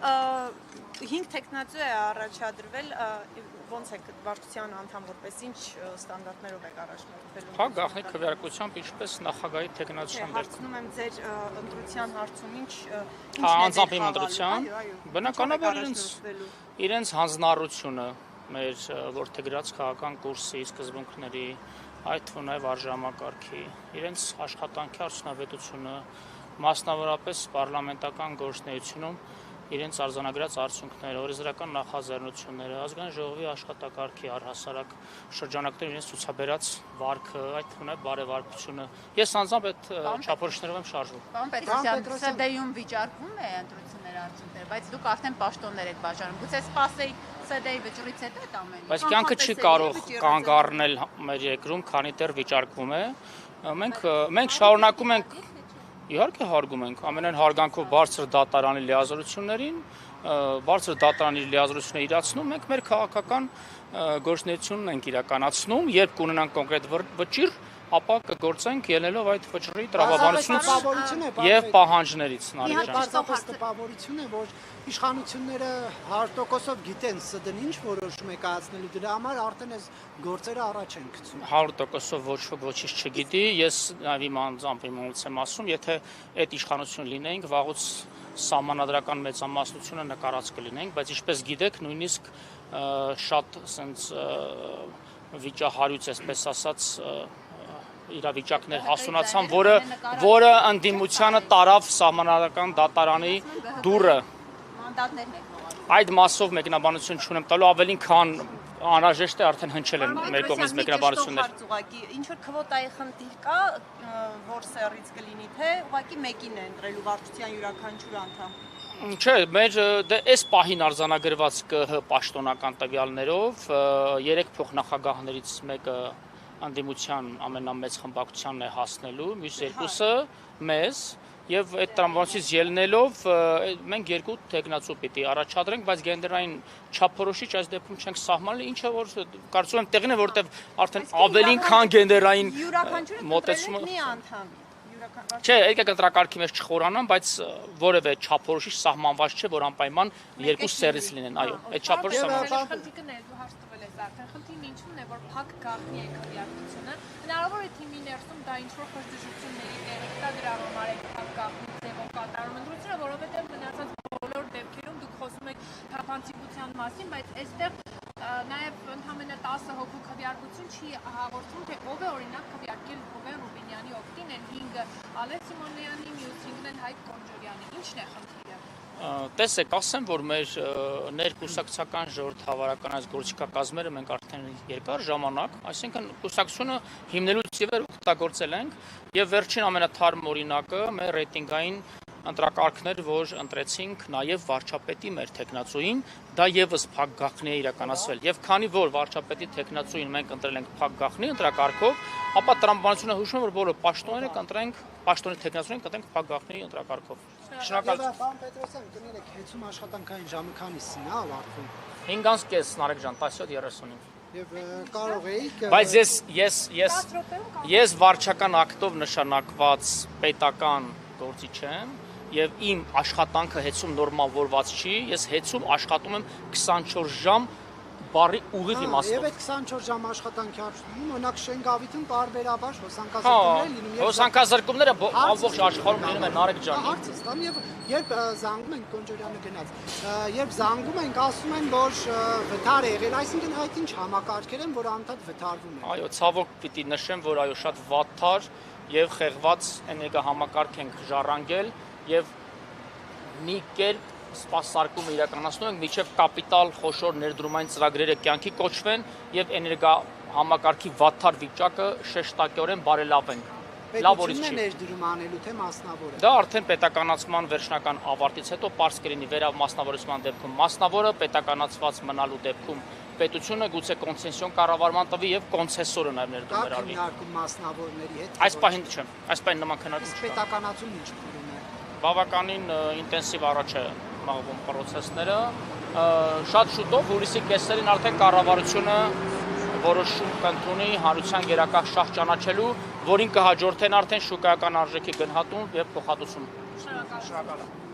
5 տեխնացու է առաջադրվել, ոնց է վարչության անդամ որպես ինչ ստանդարտներով եք առաջնորդվելու։ Հա, գաղտնի քվեարկությամբ ինչպես նախագահի տեխնացիան դեր։ Հարցնում եմ ձեր ընտրության հարցում ինչ անձամբ իմ ընտրության, բնականաբար իրենց հանձնառությունը մեր որդեգրած քաղաքական կուրսի սկզբունքների, այդ թվում նաև արժանապատվի, իրենց աշխատանքի արդյունավետությունը, մասնավորապես պարլամենտական գործունեությունում իրենց արձանագրած արդյունքները, օրենսդրական նախաձեռնությունները, ազգային ժողովի աշխատակարգի առհասարակ շրջանակներում իրենց ցուցաբերած վարքը, այդ թվում է բարեվարկությունը։ Ես անձամբ այդ չափորոշիչներով եմ շարժվում։ Պարոն Պետրոսյան, ՍԴ-ում վիճարկվում է ընտրությունների արդյունքները, բայց դուք արդեն պաշտոններ եք բաժանում։ Գուցե սպասեիք ՍԴ-ի վճռից հետո այդ ամենը։ Բայց կյանքը չի կարող կանգ առնել մեր երկրում, քանի դեռ վիճարկվում է։ Մենք շարունակում ենք Իհարկե հարգում ենք, ամենայն հարգանքով բարձր դատարանի լիազորություններին, բարձր դատարանի լիազորությունները իրացնում, մենք մեր քաղաքական գործունեությունն ենք իրականացնում, երբ կունենանք կոնկրետ վճիռ, ապա կգործենք ելնելով այդ վճռի տրամաբանությունից եւ պահանջներից։ Պարզապես տպավորություն է, որ իշխանությունները 100%-ով գիտեն ՍԴ-ն ինչ որոշում է կայացնելու, դրա համար արդեն այս գործերը առաջ են գցում։ 100%-ով ոչ ոք ոչինչ չգիտի, ես նաև իմ անձամբ իմունից եմ ասում, եթե այդ իշխանություն լինեինք, վաղուց սահմանադրական մեծամասնությունը նկարած կլինենք, բայց ինչպես գիտեք, նույնիսկ շատ ասենց վիճահարույց, այսպես ասած, իրավիճակներ հասունացան, որը ընդդիմությանը տարավ սահմանադրական դատարանի դուռը։ Այդ մասով մեկնաբանություն չունեմ տալու, ավելին քան անհրաժեշտ է արդեն հնչել են մեր կողմից մեկնաբանություններ։ Ինչ որ քվոտայի խնդիր կա, որ սերից կլինի, թե ուղղակի մեկին է ընտրելու վարչության յուրաքանչյուր անդամ։ Չէ, մեր այս պահին արձանագրված ԿՀ պաշտոնական տվյալներով 3 փոխնախագահներից մեկը անդիմության ամենամեծ խմբակցությանն է հասնելու, մյուս երկուսը մեզ, եւ այդ տրամաբանությունից ելնելով մենք երկու տեխնացու պիտի առաջադրենք, բայց գենդերային չափորոշիչ այս դեպքում չենք սահմանել, ինչը որ կարծում եմ տեղին է, որովհետեւ արդեն ավելին քան գենդերային մոտեցումը մի անդամ։ Չէ, եկեք ընտրակարգի մեջ չխորանամ, բայց որևէ չափորոշիչ սահմանված չէ, որ անպայման երկու սերից լինեն, այո, այդ չափորոշիչ Խնդիրն ինչու՞մն է, որ փակ գաղտնի է քվեարկությունը։ Հնարավոր է թիմի ներսում դա ինչ-որ խժդժությունների տեղիք տա, դրա համար է փակ գաղտնի ձևով կատարում ընտրությունը, որովհետև մնացած բոլոր դեպքերում դուք խոսում եք թափանցիկության մասին, բայց այստեղ նաև ընդամենը 10 հոգու քվեարկություն չի հաղորդում, թե ով է օրինակ քվեարկել Հովեն Ռուբինյանի օգտին, են 5 Ալեքս Սիմոնյանի, մյուս 5-ն են Հայկ Կոնջորյանի։ Ինչն է խնդիրը։ Տեսեք, ասեմ, որ մեր ներկուսակցական ժողովրդավարական այս գործիքակազմերը մենք արդեն երկար ժամանակ, այսինքն կուսակցությունը հիմնելուց ի վեր օգտագործել ենք եւ վերջին ամենաթարմ օրինակը մեր ռեյտինգային ընտրակարգներ, որ ընտրեցինք նաև վարչապետի մեր տեխնացուին, դա եւս փակ գաղտնի է իրականացվել։ Եվ քանի որ վարչապետի տեխնացուին մենք ընտրել ենք փակ գաղտնի ընտրակարգով, ապա տրամաբանությունը հուշում է, որ բոլոր պաշտոնները կընտրենք, պաշտոնի տեխնացուին կընտրենք փակ գաղտնի ընտրակարգով։ Շնորհակալություն։ Պարոն Պետրոսյան, կներեք, հեծում աշխատանքային ժամը քանիսին է ավարտվում։ 5:30 Նարեկ ջան, 17:35։ Եվ կարող էիք Բայց ես վարչական ակտով նշանակված պետական գործիչ եմ եւ իմ աշխատանքը հեծում նորմալորված չի, ես հեծում աշխատում եմ 24 ժամ բարի ուղիղ իմաստով։ Եվ այդ 24 ժամ աշխատանքի արդյունքում օրինակ Շենգավիթում պարբերաբար հոսանքազրկումներ լինում եւ հոսանքազրկումները ամբողջ աշխարհում լինում են Նարեկ ջան։ Հարցը ստամ եւ երբ զանգում են Կոնջորյանը գնաց, երբ զանգում ենք ասում են որ վթար է եղել, այսինքն այդ ինչ համակարգեր են, որ անդադ վթարվում են։ Այո, ցավոք պիտի նշեմ, որ այո շատ վատթար եւ խեղված էներգա համակարգ ենք ժառանգել եւ մի կերպ սպասարկումը իրականացնում ենք միջև կապիտալ խոշոր ներդրումային ծրագրերը կյանքի կոչվեն եւ էներգա համակարգի վատթար վիճակը շեշտակորեն բարելավենք։ Լավ օրից չի։ Ներդրում անելու թե մասնավորը։ Դա արդեն պետականացման վերջնական ավարտից հետո պարզ կլինի վերամասնավորեցման դեպքում մասնավորը, պետականացված մնալու դեպքում պետությունը գուցե կոնցեսիոն կառավարման տվի եւ կոնցեսորը նաեւ ներդրում վերարվի։ Քննարկում մասնավորների հետ։ Այս պահին չեմ, այս պահին նման քննարկում չկա։ Պետականացում ինչ փուլում է։ Բավականին ինտենսիվ առաջ է մաղվում պրոցեսները։ Շատ շուտով հուլիսի կեսերին արդեն կառավարությունը որոշում կընդունի հանրության գերակա շահ ճանաչելու, որին կհաջորդեն արդեն շուկայական արժեքի գնահատում եւ փոխհատուցում։ Շնորհակալ եմ։